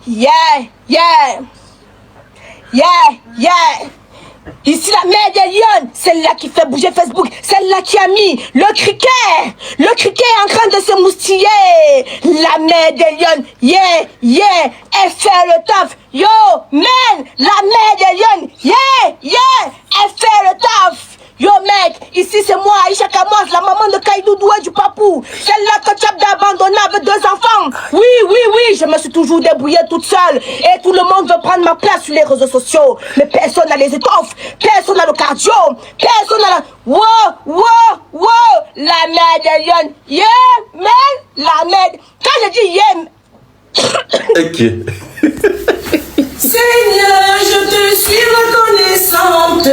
Yeah, yeah, yeah, yeah. Ici la mère des lions, celle-là qui fait bouger Facebook, celle-là qui a mis le criquet est en train de se moustiller. La mère des lions, yeah, yeah, elle fait le taf. Yo, man, la mère des lions, yeah, yeah, elle fait le taf. Yo mec, ici c'est moi, Aïcha Kamoz, la maman de Kaïdoudou et du Papou. Celle-là que tu as abandonnée avec 2 enfants. Oui, oui, oui, je me suis toujours débrouillée toute seule. Et tout le monde veut prendre ma place sur les réseaux sociaux. Mais personne n'a les étoffes, personne n'a le cardio, personne n'a la... Wow, wow, wow, la mère de Lyon. Yeah, man, la mère... Quand je dis yeah... Ok. Seigneur, je te suis reconnaissante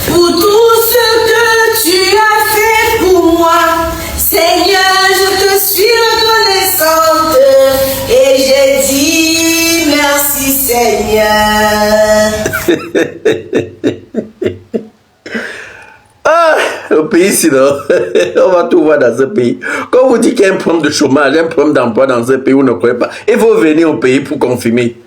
pour tout ce que tu as fait pour moi. Seigneur, je te suis reconnaissante et j'ai dit merci Seigneur. Ah, au pays sinon, on va tout voir dans ce pays. Quand vous dites qu'il y a un problème de chômage, un problème d'emploi dans ce pays, vous ne croyez pas. Il faut venir au pays pour confirmer.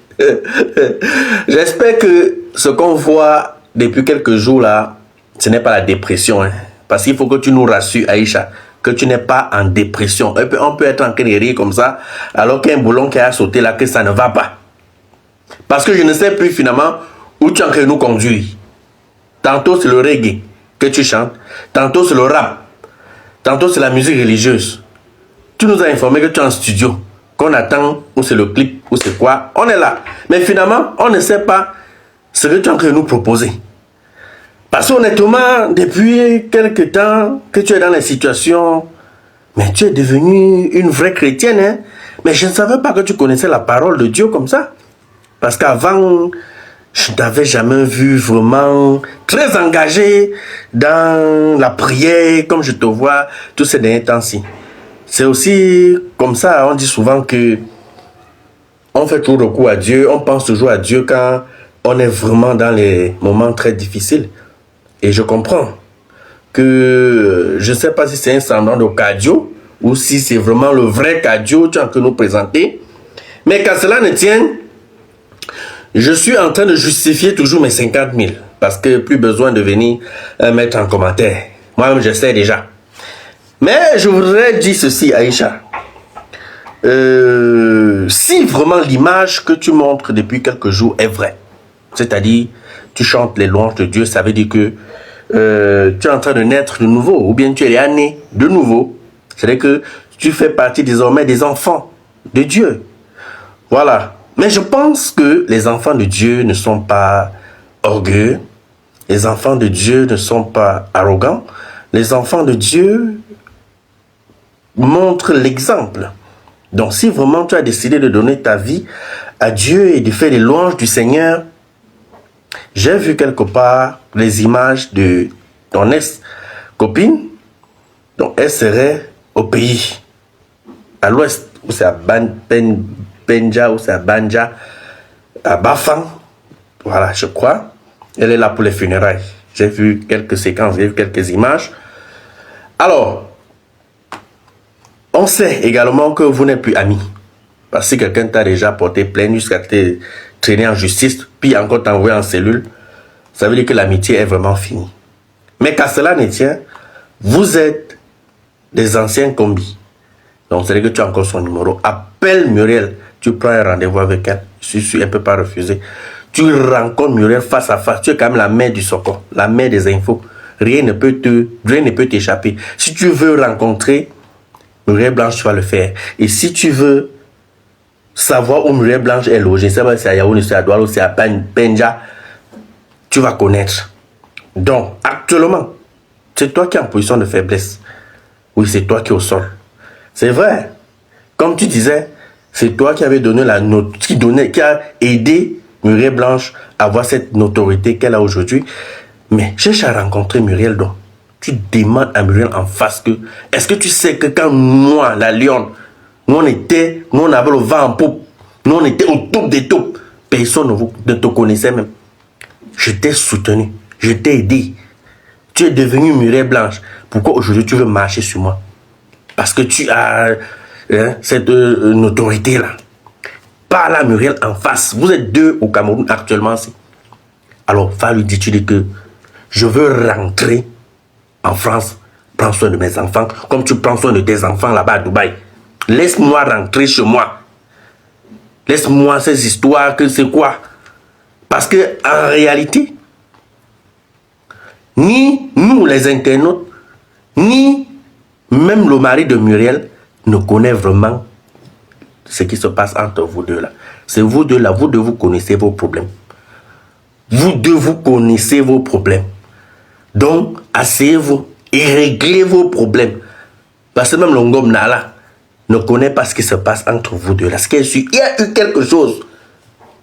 J'espère que ce qu'on voit depuis quelques jours là, ce n'est pas la dépression. Hein. Parce qu'il faut que tu nous rassures, Aïcha, que tu n'es pas en dépression. On peut être en train de rire comme ça, alors qu'il y a un boulon qui a sauté là, que ça ne va pas. Parce que je ne sais plus finalement où tu es en train de nous conduire. Tantôt c'est le reggae que tu chantes, tantôt c'est le rap, tantôt c'est la musique religieuse. Tu nous as informé que tu es en studio, qu'on attend, ou c'est le clip, ou c'est quoi, on est là. Mais finalement, on ne sait pas ce que tu es en train de nous proposer. Parce qu'honnêtement, depuis quelques temps que tu es dans la situation, mais tu es devenue une vraie chrétienne, hein? Mais je ne savais pas que tu connaissais la parole de Dieu comme ça. Parce qu'avant, je ne t'avais jamais vu vraiment très engagé dans la prière, comme je te vois tous ces derniers temps-ci. C'est aussi comme ça, on dit souvent que on fait toujours recours à Dieu, on pense toujours à Dieu quand on est vraiment dans les moments très difficiles. Et je comprends que je ne sais pas si c'est un semblant de cardio ou si c'est vraiment le vrai cardio que tu as nous présenter. Mais qu'à cela ne tienne, je suis en train de justifier toujours mes 50 000 parce que plus besoin de venir mettre en commentaire. Moi-même, je sais déjà. Mais je voudrais dire ceci, Aïcha. Si vraiment l'image que tu montres depuis quelques jours est vraie, c'est-à-dire tu chantes les louanges de Dieu, ça veut dire que tu es en train de naître de nouveau, ou bien tu es né de nouveau. C'est-à-dire que tu fais partie désormais des enfants de Dieu. Voilà. Mais je pense que les enfants de Dieu ne sont pas orgueilleux. Les enfants de Dieu ne sont pas arrogants. Les enfants de Dieu montrent l'exemple. Donc si vraiment tu as décidé de donner ta vie à Dieu et de faire les louanges du Seigneur, j'ai vu quelque part les images de ton ex-copine. Donc elle serait au pays, à l'ouest, où c'est à Benja, ou c'est à Banja, à Bafang. Voilà, je crois. Elle est là pour les funérailles. J'ai vu quelques séquences, j'ai vu quelques images. Alors, on sait également que vous n'êtes plus amis. Parce que quelqu'un t'a déjà porté plainte jusqu'à te traîner en justice, puis encore t'envoyer en cellule, ça veut dire que l'amitié est vraiment finie. Mais qu'à cela ne tient, vous êtes des anciens combis. Donc, c'est-à-dire que tu as encore son numéro. Appelle Muriel. Tu prends un rendez-vous avec elle. Je suis sûr, elle ne peut pas refuser. Tu rencontres Muriel face à face. Tu es quand même la mère du Socor, la mère des infos. Rien ne peut t'échapper. Si tu veux rencontrer Muriel Blanche, tu vas le faire. Et si tu veux savoir où Muriel Blanche est logée, c'est pas si c'est à Yaoundé, c'est à Douala ou c'est à Benja, tu vas connaître. Donc, actuellement, c'est toi qui es en position de faiblesse. Oui, c'est toi qui es au sol. C'est vrai. Comme tu disais, c'est toi qui avais donné la note, qui a aidé Muriel Blanche à avoir cette notoriété qu'elle a aujourd'hui. Mais cherche à rencontrer Muriel, donc. Tu demandes à Muriel en face que, est-ce que tu sais que quand moi, la Lyon, nous on avait le vent en poupe, nous on était au top des tops, personne ne te connaissait même. Je t'ai soutenu, je t'ai aidé. Tu es devenu Muriel Blanche. Pourquoi aujourd'hui tu veux marcher sur moi? Parce que tu as cette notoriété-là. parle à Muriel en face. Vous êtes deux au Cameroun actuellement. Alors, va lui dire que je veux rentrer en France. Prends soin de mes enfants comme tu prends soin de tes enfants là-bas à Dubaï. Laisse-moi rentrer chez moi. Laisse-moi ces histoires que c'est quoi. Parce que en réalité, ni nous les internautes, ni même le mari de Muriel ne connaît vraiment ce qui se passe entre vous deux là. C'est vous deux là, vous deux vous connaissez vos problèmes. Vous deux vous connaissez vos problèmes. Donc, asseyez-vous et réglez vos problèmes. Parce que même l'Ongom Nala ne connaît pas ce qui se passe entre vous deux là. Il y a eu quelque chose.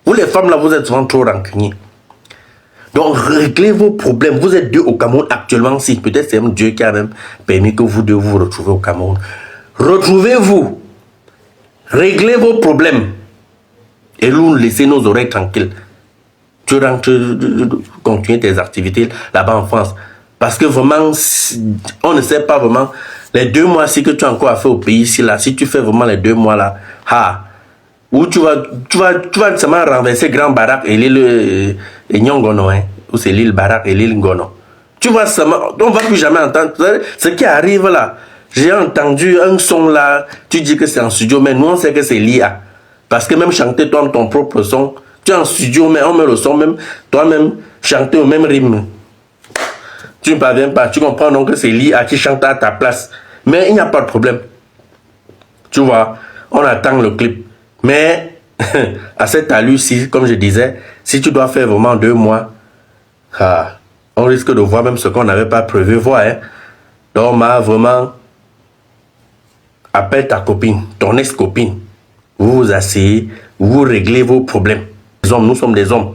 Vous les femmes là, vous êtes souvent trop rancuniers. Donc, réglez vos problèmes. Vous êtes deux au Cameroun actuellement. Si peut-être c'est même Dieu qui a même permis que vous deux vous retrouvez au Cameroun. Retrouvez-vous. Réglez vos problèmes. Et nous, laissez nos oreilles tranquilles. Tu rentres, continuer tes activités là-bas en France. Parce que vraiment, on ne sait pas vraiment. Les 2 mois si que tu as encore à faire au pays ici, là, si tu fais vraiment les 2 mois là, où tu vas seulement renverser Grand Barak et l'île Nyongono, hein, ou c'est l'île Barak et l'île Ngono. Tu vas seulement, on ne va plus jamais entendre ce qui arrive là. J'ai entendu un son là, tu dis que c'est en studio, mais nous on sait que c'est l'IA. Parce que même chanter toi ton propre son, tu es en studio, mais on met le son même, toi-même chanter au même rythme. Tu ne parviens pas, tu comprends donc que c'est l'IA qui chante à ta place. Mais il n'y a pas de problème. Tu vois, on attend le clip. Mais à cette allure-ci, comme je disais, si tu dois faire vraiment 2 mois, on risque de voir même ce qu'on n'avait pas prévu voir. Hein. Donc, vraiment, appelle ta copine, ton ex-copine. Vous vous asseyez, vous réglez vos problèmes. Les hommes, nous sommes des hommes.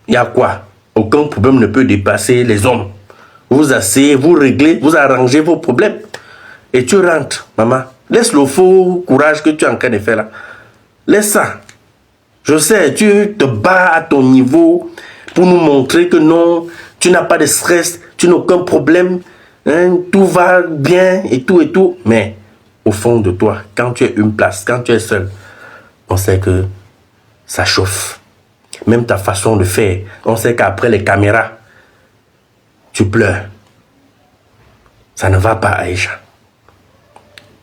Il y a quoi? Aucun problème ne peut dépasser les hommes. Vous vous asseyez, vous réglez, vous arrangez vos problèmes. Et tu rentres, maman. Laisse le faux courage que tu es en train de faire là. Laisse ça. Je sais, tu te bats à ton niveau pour nous montrer que non, tu n'as pas de stress, tu n'as aucun problème, hein, tout va bien et tout. Mais au fond de toi, quand tu es une place, quand tu es seul, on sait que ça chauffe. Même ta façon de faire, on sait qu'après les caméras, tu pleures. Ça ne va pas, Aïcha.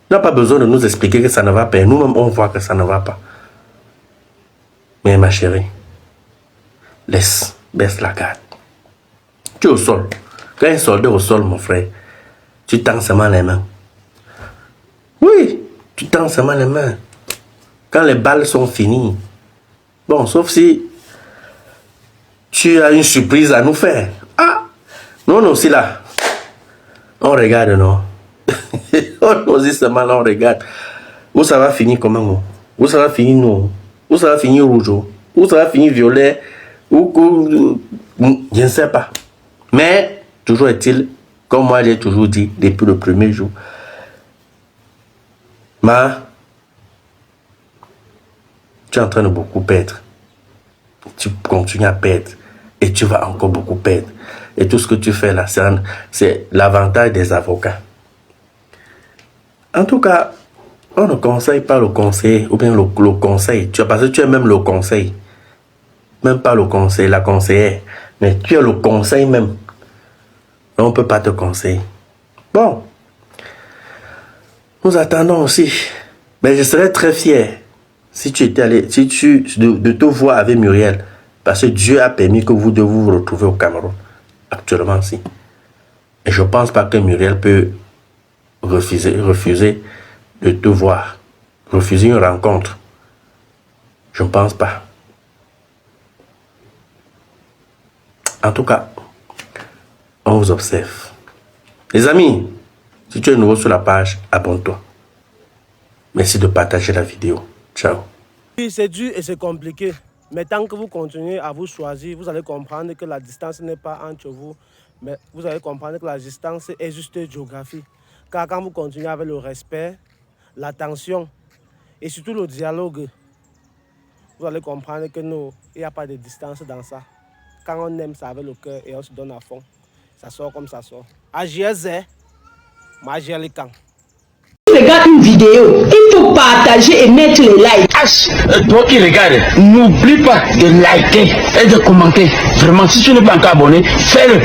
Tu n'as pas besoin de nous expliquer que ça ne va pas. Nous-mêmes, on voit que ça ne va pas. Mais ma chérie, baisse la garde. Tu es au sol. Quand un soldat est au sol, mon frère, tu tends seulement les mains. Oui, tu tends seulement les mains. Quand les balles sont finies. Bon, sauf si tu as une surprise à nous faire. Nous aussi là, on regarde, non? On aussi seulement là, on regarde. Où ça va finir comment? Où ça va finir nous? Où ça va finir rouge? Où ça va finir violet? Je ne sais pas. Mais, toujours est-il, comme moi j'ai toujours dit depuis le premier jour, tu es en train de beaucoup perdre. Tu continues à perdre. Et tu vas encore beaucoup perdre. Et tout ce que tu fais là, c'est l'avantage des avocats. En tout cas, on ne conseille pas le conseil, ou bien le conseil. Parce que tu es même le conseil. Même pas le conseil, la conseillère. Mais tu es le conseil même. On ne peut pas te conseiller. Bon. Nous attendons aussi. Mais je serais très fier si tu étais allé, de te voir avec Muriel. Parce que Dieu a permis que vous deux vous retrouvez au Cameroun. Actuellement, si. Et je ne pense pas que Muriel peut refuser de te voir. Refuser une rencontre. Je ne pense pas. En tout cas, on vous observe. Les amis, si tu es nouveau sur la page, abonne-toi. Merci de partager la vidéo. Ciao. Oui, c'est dur et c'est compliqué. Mais tant que vous continuez à vous choisir, vous allez comprendre que la distance n'est pas entre vous, mais vous allez comprendre que la distance est juste géographique. Car quand vous continuez avec le respect, l'attention et surtout le dialogue, vous allez comprendre que non, il n'y a pas de distance dans ça. Quand on aime ça avec le cœur et on se donne à fond, ça sort comme ça sort. Agir, Magir les camps. Regarde une vidéo, il faut partager et mettre les likes. sache, toi qui regardes, n'oublie pas de liker et de commenter. Vraiment, si tu n'es pas encore abonné, fais-le.